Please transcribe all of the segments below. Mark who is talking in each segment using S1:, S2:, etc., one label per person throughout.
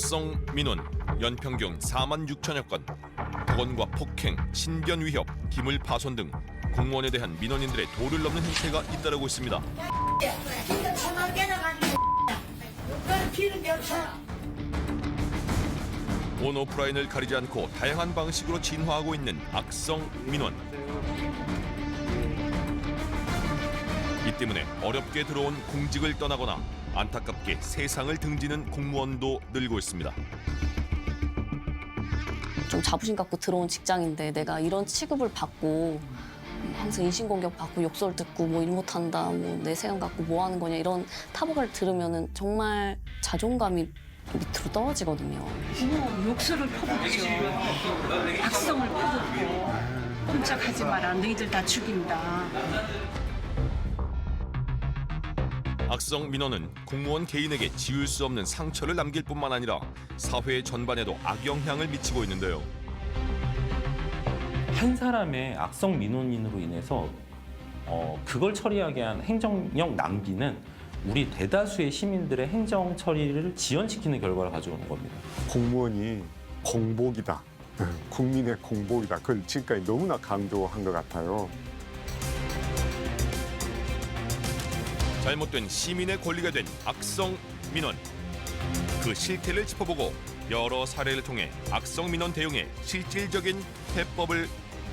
S1: 악성 민원 연평균 4만 6천여 건, 폭언과 폭행, 신변 위협, 기물 파손 등 공무원에 대한 민원인들의 도를 넘는 행태가 잇따르고 있습니다. 온 오프라인을 가리지 않고 다양한 방식으로 진화하고 있는 악성 민원. 이 때문에 어렵게 들어온 공직을 떠나거나 안타깝게 세상을 등지는 공무원도 늘고 있습니다.
S2: 좀 자부심 갖고 들어온 직장인데 내가 이런 취급을 받고 항상 인신공격 받고 욕설 듣고 뭐 일 못한다, 뭐 내 세상 갖고 뭐 하는 거냐 이런 타박을 들으면은 정말 자존감이 밑으로 떨어지거든요.
S3: 뭐 욕설을 퍼붓죠. 악성을 퍼붓고 꼼짝하지 마라. 너희들 다 죽인다.
S1: 악성 민원은 공무원 개인에게 지울 수 없는 상처를 남길 뿐만 아니라 사회 전반에도 악영향을 미치고 있는데요.
S4: 한 사람의 악성 민원인으로 인해서 그걸 처리하게 한 행정력 낭비는 우리 대다수의 시민들의 행정 처리를 지연시키는 결과를 가져오는 겁니다.
S5: 공무원이 공복이다. 국민의 공복이다. 그걸 지금까지 너무나 강조한 것 같아요.
S1: 잘못된 시민의 권리가 된 악성 민원. 그 실태를 짚어보고 여러 사례를 통해 악성 민원 대응에 실질적인 해법을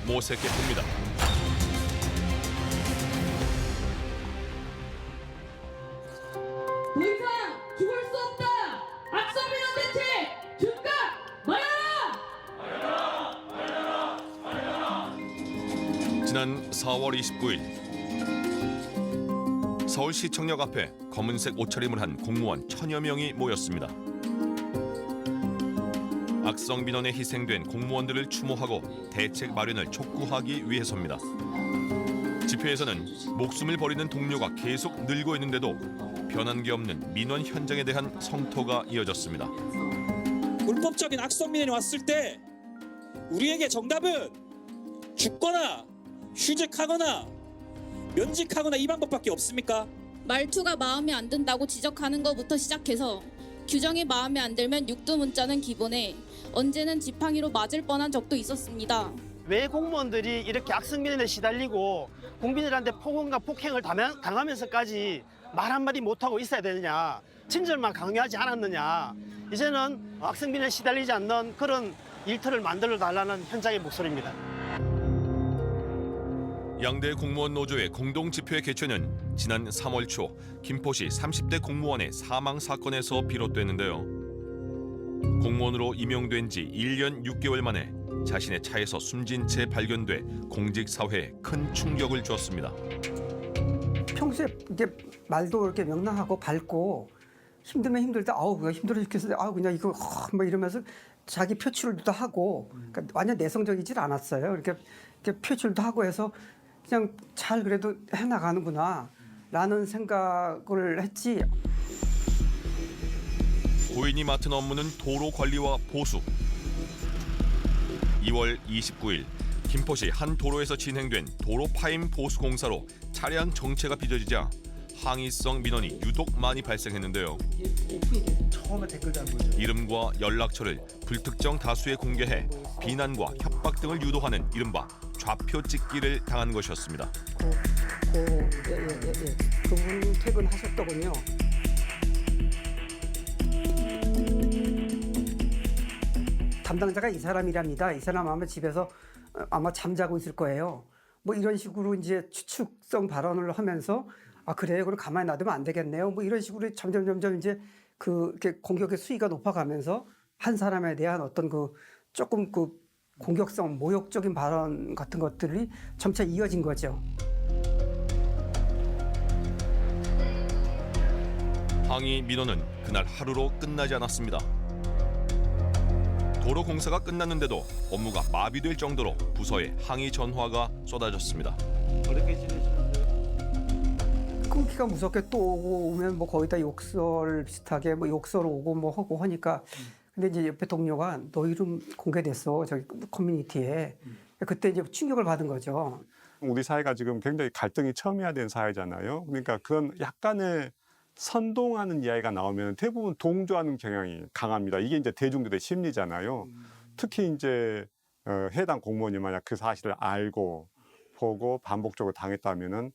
S1: 모색해 봅니다.
S6: 더 이상 죽을 수 없다. 악성 민원 대책 즉각 마련하라.
S1: 지난 4월 29일 서울시청역 앞에 검은색 옷차림을 한 공무원 1000여 명이 모였습니다. 악성 민원에 희생된 공무원들을 추모하고 대책 마련을 촉구하기 위해서입니다. 집회에서는 목숨을 버리는 동료가 계속 늘고 있는데도 변한 게 없는 민원 현장에 대한 성토가 이어졌습니다.
S7: 불법적인 악성 민원이 왔을 때 우리에게 정답은 죽거나 휴직하거나 면직하거나 이 방법밖에 없습니까?
S8: 말투가 마음에 안 든다고 지적하는 것부터 시작해서 규정이 마음에 안 들면 육두문자는 기본에 언제는 지팡이로 맞을 뻔한 적도 있었습니다.
S9: 왜 공무원들이 이렇게 악성민원에 시달리고 국민들한테 폭언과 폭행을 당하면서까지 말 한마디 못하고 있어야 되느냐, 친절만 강요하지 않았느냐, 이제는 악성민원에 시달리지 않는 그런 일터를 만들어 달라는 현장의 목소리입니다.
S1: 양대 공무원 노조의 공동 집회 개최는 지난 3월 초 김포시 30대 공무원의 사망 사건에서 비롯됐는데요. 공무원으로 임용된 지 1년 6개월 만에 자신의 차에서 숨진 채 발견돼 공직 사회에 큰 충격을 주었습니다.
S10: 평소에 이게 말도 이렇게 명랑하고 밝고 힘들면 힘들 때 아우 그냥 힘들어 죽겠어 아우 그냥 이거 뭐 이러면서 자기 표출도 하고 그러니까 완전 내성적이질 않았어요. 이렇게 표출도 하고 해서 그냥 잘 그래도 해나가는구나 라는 생각을 했지.
S1: 고인이 맡은 업무는 도로 관리와 보수. 2월 29일 김포시 한 도로에서 진행된 도로 파임 보수 공사로 차량 정체가 빚어지자 항의성 민원이 유독 많이 발생했는데요. 이름과 연락처를 불특정 다수에 공개해 비난과 협박 등을 유도하는 이른바 좌표 찍기를 당한 것이었습니다.
S10: 그분 퇴근하셨더군요. 담당자가 이 사람이랍니다. 이 사람 아마 집에서 아마 잠자고 있을 거예요. 뭐 이런 식으로 이제 추측성 발언을 하면서 아 그래요? 그럼 가만히 놔두면 안 되겠네요. 뭐 이런 식으로 점점 이제 이렇게 공격의 수위가 높아가면서 한 사람에 대한 어떤 조금 공격성, 모욕적인 발언 같은 것들이 점차 이어진 거죠.
S1: 항의 민원은 그날 하루로 끝나지 않았습니다. 도로 공사가 끝났는데도 업무가 마비될 정도로 부서에 항의 전화가 쏟아졌습니다.
S7: 어렵게 지내시는데?
S10: 끊기가 무섭게 또 오면 뭐 거의 다 욕설 비슷하게 뭐 욕설 오고 뭐 하고 하니까 근데 이제 옆에 동료가 너 이름 공개됐어 저기 커뮤니티에 그때 이제 충격을 받은 거죠.
S5: 우리 사회가 지금 굉장히 갈등이 첨예화된 사회잖아요. 그러니까 그런 약간의 선동하는 이야기가 나오면 대부분 동조하는 경향이 강합니다. 이게 이제 대중들의 심리잖아요. 특히 이제 해당 공무원이 만약 그 사실을 알고 보고 반복적으로 당했다면은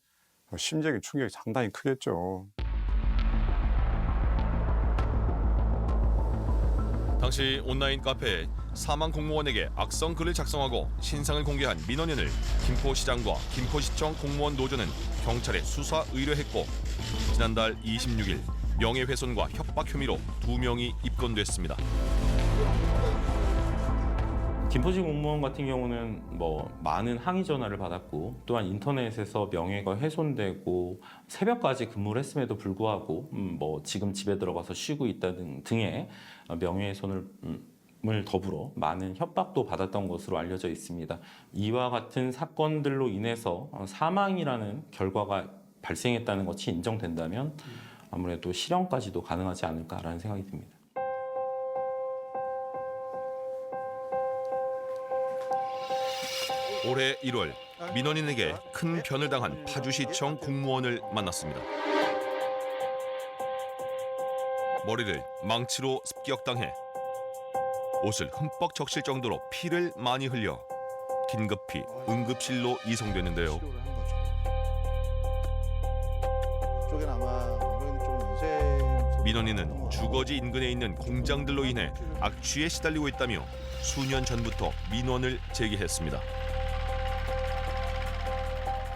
S5: 심적인 충격이 상당히 크겠죠.
S1: 당시 온라인 카페에 사망 공무원에게 악성 글을 작성하고 신상을 공개한 민원인을 김포시장과 김포시청 공무원 노조는 경찰에 수사 의뢰했고 지난달 26일 명예훼손과 협박 혐의로 2명이 입건됐습니다.
S4: 김포시 공무원 같은 경우는 뭐 많은 항의 전화를 받았고 또한 인터넷에서 명예가 훼손되고 새벽까지 근무를 했음에도 불구하고 뭐 지금 집에 들어가서 쉬고 있다는 등의 명예훼손을 더불어 많은 협박도 받았던 것으로 알려져 있습니다. 이와 같은 사건들로 인해서 사망이라는 결과가 발생했다는 것이 인정된다면 아무래도 실형까지도 가능하지 않을까라는 생각이 듭니다.
S1: 올해 1월 민원인에게 큰 변을 당한 파주시청 공무원을 만났습니다. 머리를 망치로 습격당해 옷을 흠뻑 적실 정도로 피를 많이 흘려 긴급히 응급실로 이송됐는데요. 민원인은 주거지 인근에 있는 공장들로 인해 악취에 시달리고 있다며 수년 전부터 민원을 제기했습니다.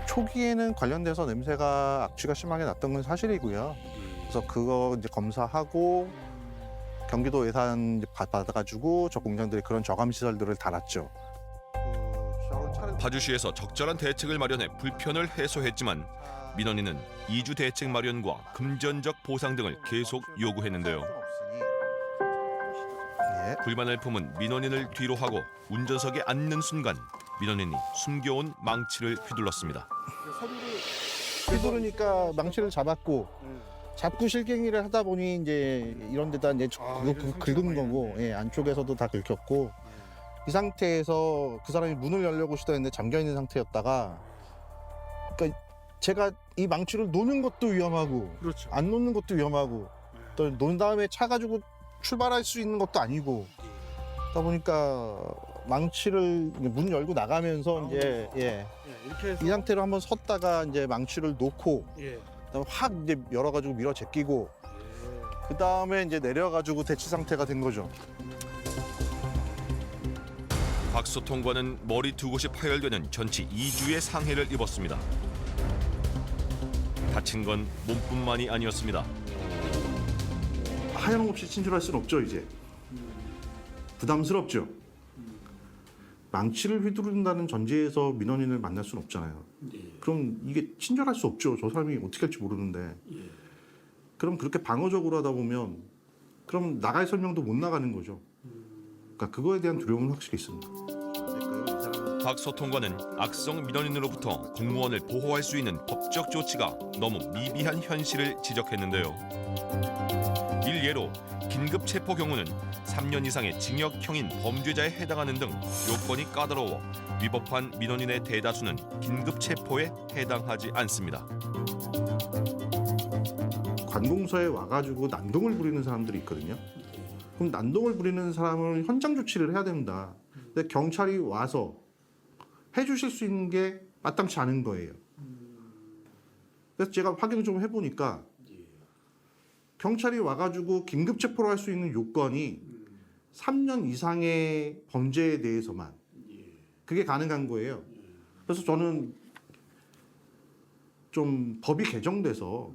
S11: 초기에는 관련돼서 냄새가 악취가 심하게 났던 건 사실이고요. 그래서 그거 이제 검사하고 경기도 예산 받아가지고 저 공장들이 그런 저감 시설들을 달았죠.
S1: 파주시에서 적절한 대책을 마련해 불편을 해소했지만 민원인은 이주 대책 마련과 금전적 보상 등을 계속 요구했는데요. 불만을 품은 민원인을 뒤로 하고 운전석에 앉는 순간 민원인이 숨겨온 망치를 휘둘렀습니다.
S11: 휘두르니까 망치를 잡고 실갱이를 하다 보니 이제 이런 데다 이제 긁은 거고, 예, 안쪽에서도 다 긁혔고, 이 상태에서 그 사람이 문을 열려고 시도했는데 잠겨 있는 상태였다가, 그러니까 제가 이 망치를 놓는 것도 위험하고, 그렇죠. 안 놓는 것도 위험하고, 또 놓은 다음에 차 가지고 출발할 수 있는 것도 아니고, 그러다 보니까 망치를 문 열고 나가면서 이제 이렇게 이 상태로 한번 섰다가 이제 망치를 놓고 그다음에 확 이제 열어가지고 밀어 제끼고 그 다음에 이제 내려가지고 대치 상태가 된 거죠.
S1: 박소통과는 머리 두 곳이 파열되는 전치 2주의 상해를 입었습니다. 다친 건 몸뿐만이 아니었습니다.
S11: 하염없이 친절할 수는 없죠. 이제 부담스럽죠. 망치를 휘두른다는 전제에서 민원인을 만날 수는 없잖아요. 그럼 이게 친절할 수 없죠. 저 사람이 어떻게 할지 모르는데. 그럼 그렇게 방어적으로 하다 보면 그럼 나갈 설명도 못 나가는 거죠. 그러니까 그거에 대한 두려움은 확실히 있습니다.
S1: 박소통과는 악성 민원인으로부터 공무원을 보호할 수 있는 법적 조치가 너무 미비한 현실을 지적했는데요. 일예로 긴급 체포 경우는 3년 이상의 징역형인 범죄자에 해당하는 등 요건이 까다로워 위법한 민원인의 대다수는 긴급 체포에 해당하지 않습니다.
S11: 관공서에 와가지고 난동을 부리는 사람들이 있거든요. 그럼 난동을 부리는 사람을 현장 조치를 해야 됩니다. 근데 경찰이 와서 해주실 수 있는 게 마땅치 않은 거예요. 그래서 제가 확인을 좀 해보니까 경찰이 와가지고 긴급 체포를 할 수 있는 요건이 3년 이상의 범죄에 대해서만 그게 가능한 거예요. 그래서 저는 좀 법이 개정돼서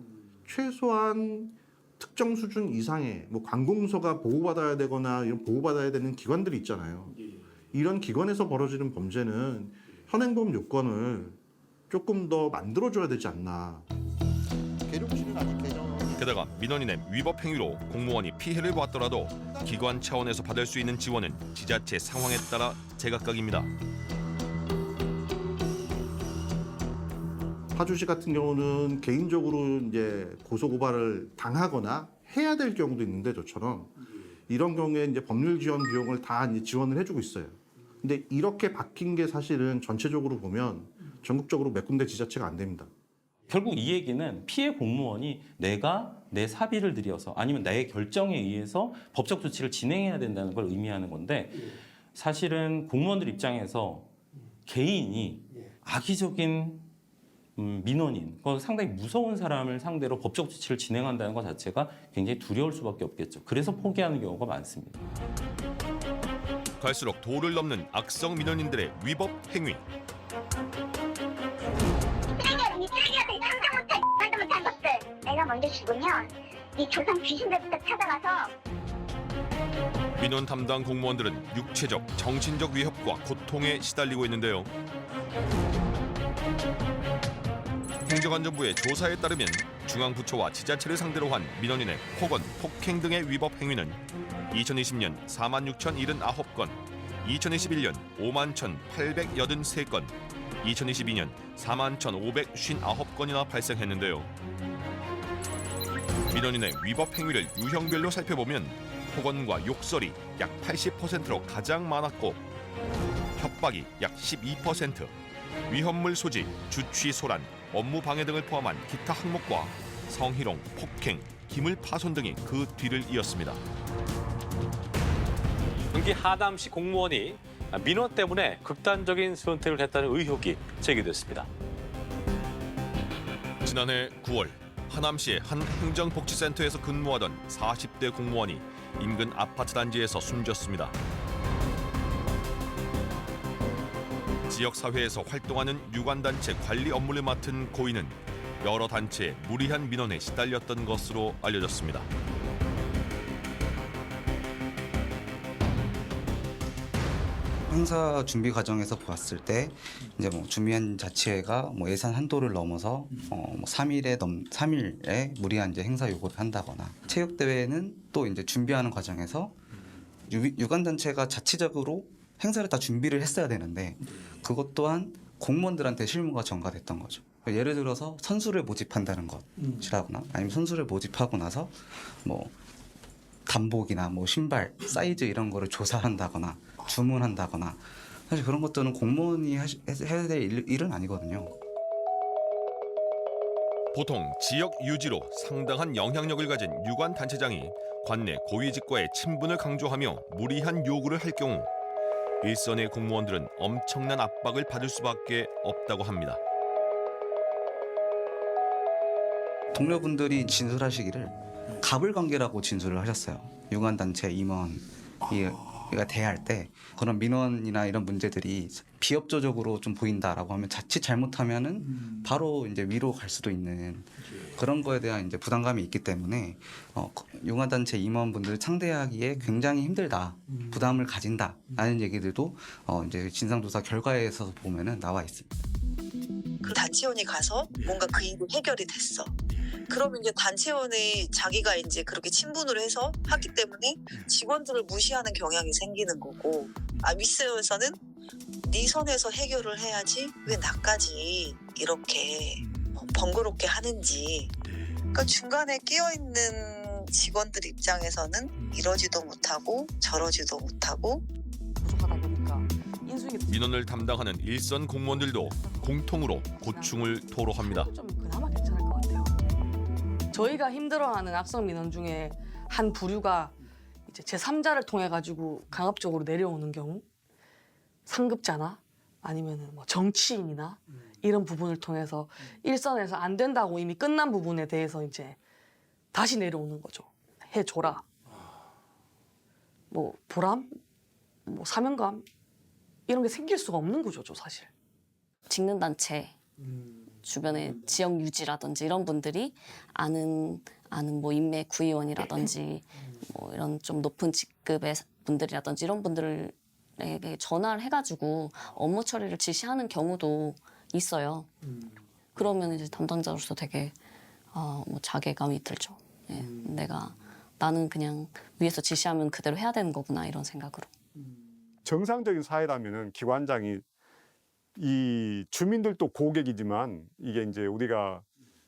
S11: 최소한 특정 수준 이상의 뭐 관공서가 보호받아야 되거나 이런 보호받아야 되는 기관들이 있잖아요. 이런 기관에서 벌어지는 범죄는 현행범 요건을 조금 더 만들어줘야 되지 않나. 계룡시는 아직 개정.
S1: 게다가 민원인의 위법 행위로 공무원이 피해를 보았더라도 기관 차원에서 받을 수 있는 지원은 지자체 상황에 따라 제각각입니다.
S11: 파주시 같은 경우는 개인적으로 이제 고소 고발을 당하거나 해야 될 경우도 있는데 저처럼 이런 경우에 이제 법률 지원 비용을 다 이제 지원을 해주고 있어요. 근데 이렇게 바뀐 게 사실은 전체적으로 보면 전국적으로 몇 군데 지자체가 안 됩니다.
S4: 결국 이 얘기는 피해 공무원이 내가 내 사비를 들여서 아니면 나의 결정에 의해서 법적 조치를 진행해야 된다는 걸 의미하는 건데 사실은 공무원들 입장에서 개인이 악의적인 민원인, 상당히 무서운 사람을 상대로 법적 조치를 진행한다는 것 자체가 굉장히 두려울 수밖에 없겠죠. 그래서 포기하는 경우가 많습니다.
S1: 갈수록 도를 넘는 악성 민원인들의 위법 행위.
S12: 내가 먼저 죽으면 네 조상 귀신들부터 찾아가서
S1: 민원 담당 공무원들은 육체적, 정신적 위협과 고통에 시달리고 있는데요. 행정안전부의 조사에 따르면 중앙부처와 지자체를 상대로 한 민원인의 폭언, 폭행 등의 위법 행위는 2020년 46,079건, 2021년 51,883건, 2022년 41,559건이나 발생했는데요. 민원인의 위법 행위를 유형별로 살펴보면 폭언과 욕설이 약 80%로 가장 많았고 협박이 약 12%, 위험물 소지, 주취 소란, 업무 방해 등을 포함한 기타 항목과 성희롱, 폭행, 기물 파손 등이 그 뒤를 이었습니다.
S13: 경기 하남시 공무원이 민원 때문에 극단적인 선택을 했다는 의혹이 제기됐습니다.
S1: 지난해 9월 하남시의 한 행정복지센터에서 근무하던 40대 공무원이 인근 아파트 단지에서 숨졌습니다. 지역사회에서 활동하는 유관단체 관리 업무를 맡은 고인은 여러 단체의 무리한 민원에 시달렸던 것으로 알려졌습니다.
S14: 행사 준비 과정에서 보았을 때 이제 준비한 자체가 예산 한도를 넘어서 3일에 무리한 이제 행사 요구를 한다거나 체육 대회는 또 이제 준비하는 과정에서 유관 단체가 자체적으로 행사를 다 준비를 했어야 되는데 그것 또한 공무원들한테 실무가 전가됐던 거죠. 예를 들어서 선수를 모집한다는 것이라거나 아니면 선수를 모집하고 나서 단복이나 신발 사이즈 이런 거를 조사한다거나 주문한다거나 사실 그런 것들은 공무원이 해야 될 일은 아니거든요.
S1: 보통 지역 유지로 상당한 영향력을 가진 유관 단체장이 관내 고위직과의 친분을 강조하며 무리한 요구를 할 경우 일선의 공무원들은 엄청난 압박을 받을 수밖에 없다고 합니다.
S14: 동료분들이 진술하시기를 갑을관계라고 진술을 하셨어요. 유관단체 임원이 대할 때 그런 민원이나 이런 문제들이 비협조적으로 좀 보인다라고 하면 자칫 잘못하면은 바로 이제 위로 갈 수도 있는 그런 거에 대한 이제 부담감이 있기 때문에 유관단체 임원분들을 상대하기에 굉장히 힘들다, 부담을 가진다라는 얘기들도 이제 진상조사 결과에서 보면은 나와 있습니다.
S15: 그 단체원이 가서 뭔가 그 일이 해결이 됐어. 그러면 이제 단체원이 자기가 이제 그렇게 친분을 해서 하기 때문에 직원들을 무시하는 경향이 생기는 거고, 윗세에서는 네 선에서 해결을 해야지 왜 나까지 이렇게 번거롭게 하는지. 그러니까 중간에 끼어 있는 직원들 입장에서는 이러지도 못하고 저러지도 못하고
S2: 부족하다 보니까
S1: 민원을 담당하는 일선 공무원들도 공통으로 고충을 토로합니다.
S16: 좀 그나마 괜찮을 것 같아요. 저희가 힘들어하는 악성 민원 중에 한 부류가 이제 제3자를 통해 가지고 강압적으로 내려오는 경우, 상급자나 아니면은 정치인이나 이런 부분을 통해서 일선에서 안 된다고 이미 끝난 부분에 대해서 이제 다시 내려오는 거죠. 해줘라. 보람, 사명감 이런 게 생길 수가 없는 구조죠, 사실.
S2: 직능 단체 주변의 지역 유지라든지 이런 분들이 아는 인맥 구의원이라든지 이런 좀 높은 직급의 분들이라든지 이런 분들에게 전화를 해가지고 업무 처리를 지시하는 경우도 있어요. 그러면 이제 담당자로서 되게 자괴감이 들죠. 예, 나는 그냥 위에서 지시하면 그대로 해야 되는 거구나 이런 생각으로.
S5: 정상적인 사회라면은 기관장이 이 주민들도 고객이지만 이게 이제 우리가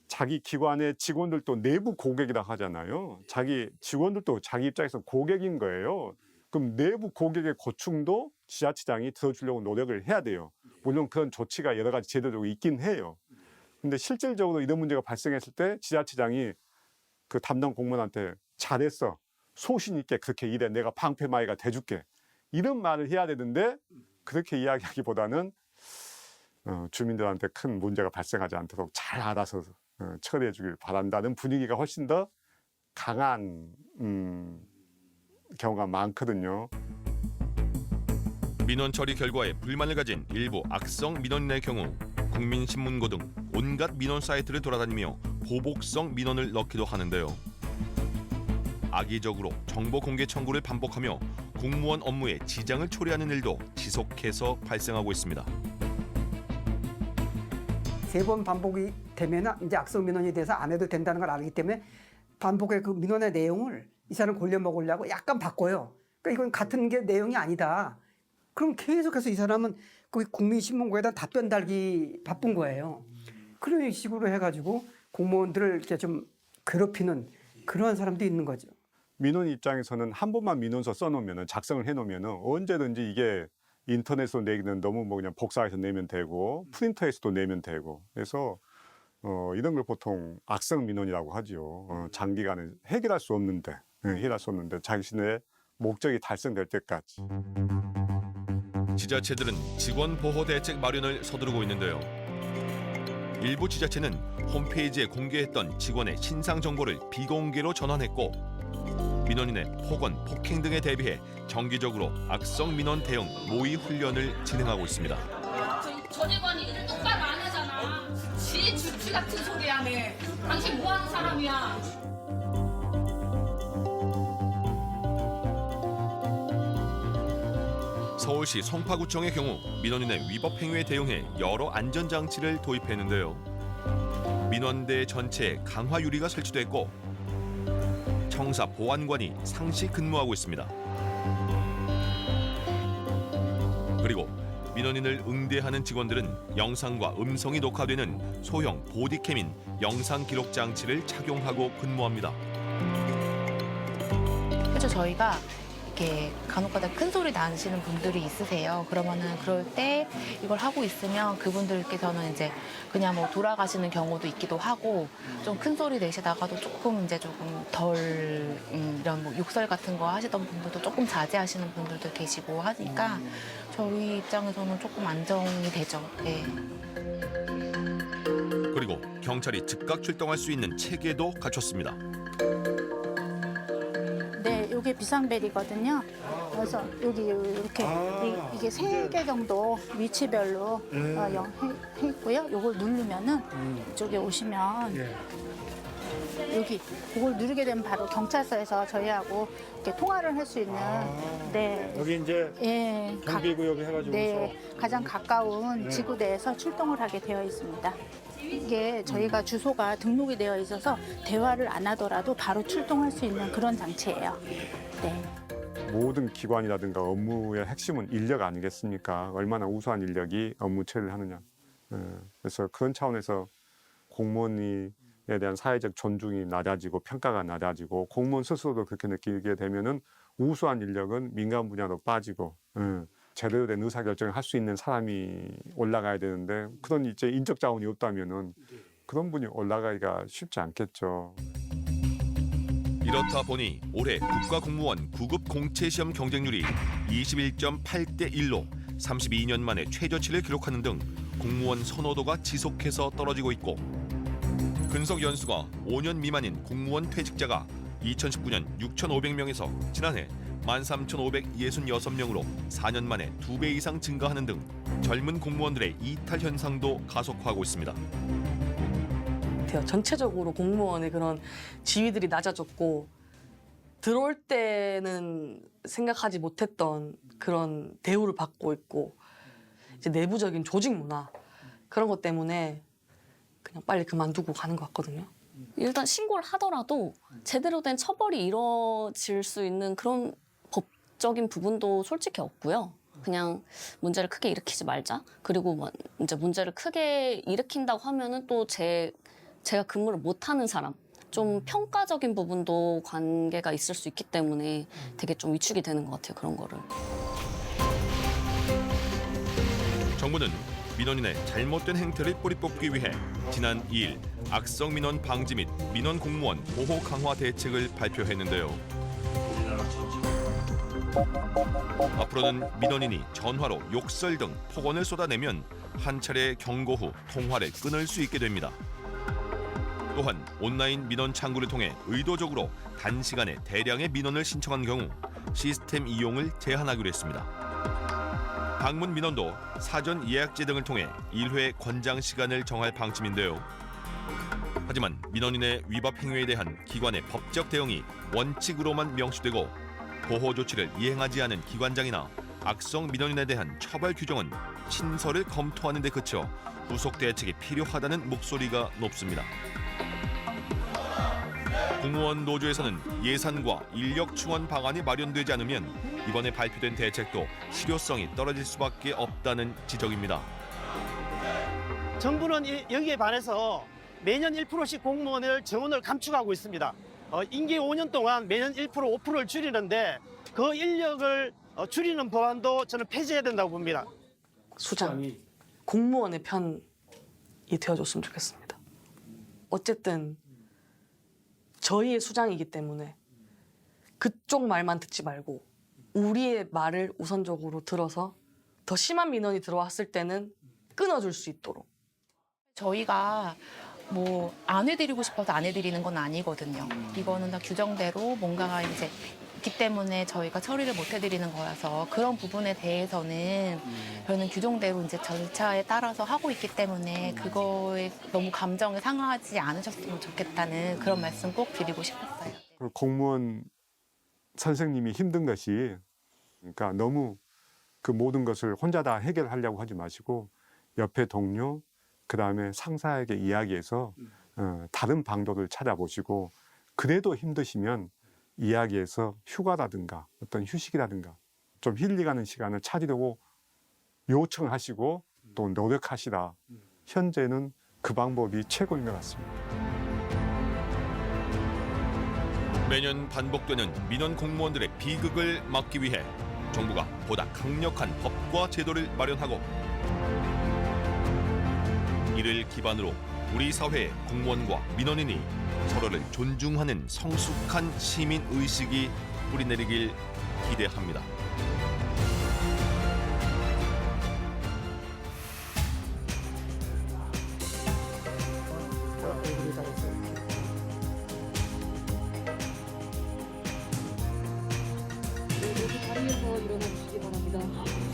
S5: 자기 기관의 직원들도 내부 고객이라 하잖아요. 자기 직원들도 자기 입장에서 고객인 거예요. 그럼 내부 고객의 고충도 지자체장이 들어주려고 노력을 해야 돼요. 물론 그런 조치가 여러 가지 제도적으로 있긴 해요. 근데 실질적으로 이런 문제가 발생했을 때 지자체장이 그 담당 공무원한테 잘했어. 소신 있게 그렇게 일해. 내가 방패마이가 돼줄게. 이런 말을 해야 되는데 그렇게 이야기하기보다는 주민들한테 큰 문제가 발생하지 않도록 잘 알아서 처리해 주길 바란다는 분위기가 훨씬 더 강한 경우가 많거든요.
S1: 민원 처리 결과에 불만을 가진 일부 악성 민원인의 경우 국민신문고 등 온갖 민원 사이트를 돌아다니며 보복성 민원을 넣기도 하는데요. 악의적으로 정보 공개 청구를 반복하며 공무원 업무에 지장을 초래하는 일도 지속해서 발생하고 있습니다.
S10: 3번 반복이 되면 이제 악성 민원이 돼서 안 해도 된다는 걸 알기 때문에 반복의 그 민원의 내용을 이 사람 골려 먹으려고 약간 바꿔요. 그러니까 이건 같은 게 내용이 아니다. 그럼 계속해서 이 사람은 그 국민신문고에다 답변 달기 바쁜 거예요. 그런 식으로 해가지고 공무원들을 이렇게 좀 괴롭히는 그런 사람도 있는 거죠.
S5: 민원 입장에서는 한 번만 민원서 써놓으면 작성을 해놓으면 언제든지 이게 인터넷으로 내기는 너무 뭐 그냥 복사해서 내면 되고 프린터에서도 내면 되고 그래서 이런 걸 보통 악성 민원이라고 하죠. 장기간에 해결할 수 없는데 자신의 목적이 달성될 때까지.
S1: 지자체들은 직원 보호 대책 마련을 서두르고 있는데요. 일부 지자체는 홈페이지에 공개했던 직원의 신상 정보를 비공개로 전환했고 민원인의 폭언, 폭행 등에 대비해 정기적으로 악성 민원 대응 모의 훈련을 진행하고 있습니다.
S6: 저 직원이 일을 똑바로 안 하잖아. 지 주치 같은 소리 하네. 당신 뭐 하는 사람이야?
S1: 서울시 성파구청의 경우 민원인의 위법 행위에 대응해 여러 안전장치를 도입했는데요. 민원대 전체에 강화 유리가 설치됐고 청사 보안관이 상시 근무하고 있습니다. 그리고 민원인을 응대하는 직원들은 영상과 음성이 녹화되는 소형 보디캠인 영상 기록 장치를 착용하고 근무합니다.
S17: 그래서 저희가 이렇게 간혹가다 큰 소리 나시는 분들이 있으세요. 그러면은 그럴 때 이걸 하고 있으면 그분들께서는 이제 그냥 뭐 돌아가시는 경우도 있기도 하고 좀 큰 소리 내시다가도 조금 덜 이런 뭐 욕설 같은 거 하시던 분들도 조금 자제하시는 분들도 계시고 하니까 저희 입장에서는 조금 안정이 되죠. 네.
S1: 그리고 경찰이 즉각 출동할 수 있는 체계도 갖췄습니다.
S18: 네, 이게 비상벨이거든요. 그래서 여기 이렇게 이게 3개 정도 위치별로 해 있고요. 이걸 누르면은 이쪽에 오시면 여기 그걸 누르게 되면 바로 경찰서에서 저희하고 이렇게 통화를 할 수 있는 네.
S19: 여기 이제 경비구역을 해가지고
S18: 네, 가장 가까운 지구대에서 출동을 하게 되어 있습니다. 이게 저희가 주소가 등록이 되어 있어서 대화를 안 하더라도 바로 출동할 수 있는 그런 장치예요. 네.
S5: 모든 기관이라든가 업무의 핵심은 인력 아니겠습니까? 얼마나 우수한 인력이 업무 처리를 하느냐. 그래서 그런 차원에서 공무원에 대한 사회적 존중이 낮아지고 평가가 낮아지고 공무원 스스로도 그렇게 느끼게 되면은 우수한 인력은 민간 분야로 빠지고 제대로 된 의사결정을 할 수 있는 사람이 올라가야 되는데 그런 이제 인적 자원이 없다면은 그런 분이 올라가기가 쉽지 않겠죠.
S1: 이렇다 보니 올해 국가공무원 9급 공채시험 경쟁률이 21.8대 1로 32년 만에 최저치를 기록하는 등 공무원 선호도가 지속해서 떨어지고 있고 근속 연수가 5년 미만인 공무원 퇴직자가 2019년 6,500명에서 지난해 13,566명으로 4년 만에 2배 이상 증가하는 등 젊은 공무원들의 이탈 현상도 가속화하고 있습니다.
S16: 전체적으로 공무원의 그런 지위들이 낮아졌고 들어올 때는 생각하지 못했던 그런 대우를 받고 있고 이제 내부적인 조직 문화 그런 것 때문에 그냥 빨리 그만두고 가는 것 같거든요.
S2: 일단 신고를 하더라도 제대로 된 처벌이 이루어질 수 있는 그런 법적인 부분도 솔직히 없고요. 그냥 문제를 크게 일으키지 말자. 그리고 이제 문제를 크게 일으킨다고 하면은 또 제가 근무를 못하는 사람, 좀 평가적인 부분도 관계가 있을 수 있기 때문에 되게 좀 위축이 되는 것 같아요. 그런 거를.
S1: 정부는 민원인의 잘못된 행태를 뿌리 뽑기 위해 지난 2일 악성 민원 방지 및 민원 공무원 보호 강화 대책을 발표했는데요. 앞으로는 민원인이 전화로 욕설 등 폭언을 쏟아내면 한 차례 경고 후 통화를 끊을 수 있게 됩니다. 또한 온라인 민원 창구를 통해 의도적으로 단시간에 대량의 민원을 신청한 경우 시스템 이용을 제한하기로 했습니다. 방문 민원도 사전 예약제 등을 통해 1회 권장 시간을 정할 방침인데요. 하지만 민원인의 위법 행위에 대한 기관의 법적 대응이 원칙으로만 명시되고 보호 조치를 이행하지 않은 기관장이나 악성 민원인에 대한 처벌 규정은 신설을 검토하는 데 그쳐 후속 대책이 필요하다는 목소리가 높습니다. 공무원 노조에서는 예산과 인력 충원 방안이 마련되지 않으면 이번에 발표된 대책도 실효성이 떨어질 수밖에 없다는 지적입니다.
S9: 정부는 여기에 반해서 매년 1%씩 공무원을 정원을 감축하고 있습니다. 임기 5년 동안 매년 1%, 5%를 줄이는데 그 인력을 줄이는 법안도 저는 폐지해야 된다고 봅니다.
S16: 수장이 공무원의 편이 되어줬으면 좋겠습니다. 어쨌든 저희의 수장이기 때문에 그쪽 말만 듣지 말고 우리의 말을 우선적으로 들어서 더 심한 민원이 들어왔을 때는 끊어줄 수 있도록.
S17: 저희가 뭐 안 해드리고 싶어서 안 해드리는 건 아니거든요. 이거는 다 규정대로 뭔가가 이제 있기 때문에 저희가 처리를 못 해드리는 거라서 그런 부분에 대해서는 저희는 규정대로 이제 절차에 따라서 하고 있기 때문에 그거에 너무 감정이 상하지 않으셨으면 좋겠다는 그런 말씀 꼭 드리고 싶었어요.
S5: 공무원 선생님이 힘든 것이 그러니까 너무 그 모든 것을 혼자 다 해결하려고 하지 마시고 옆에 동료 그다음에 상사에게 이야기해서 다른 방도를 찾아보시고 그래도 힘드시면 이야기해서 휴가라든가 어떤 휴식이라든가 좀 힐링하는 시간을 찾으려고 요청하시고 또 노력하시라. 현재는 그 방법이 최고인 것 같습니다.
S1: 매년 반복되는 민원 공무원들의 비극을 막기 위해 정부가 보다 강력한 법과 제도를 마련하고 이를 기반으로 우리 사회의 공무원과 민원인이 서로를 존중하는 성숙한 시민 의식이 뿌리내리길 기대합니다.
S2: 모두 자리에서 일어나 주시기 바랍니다.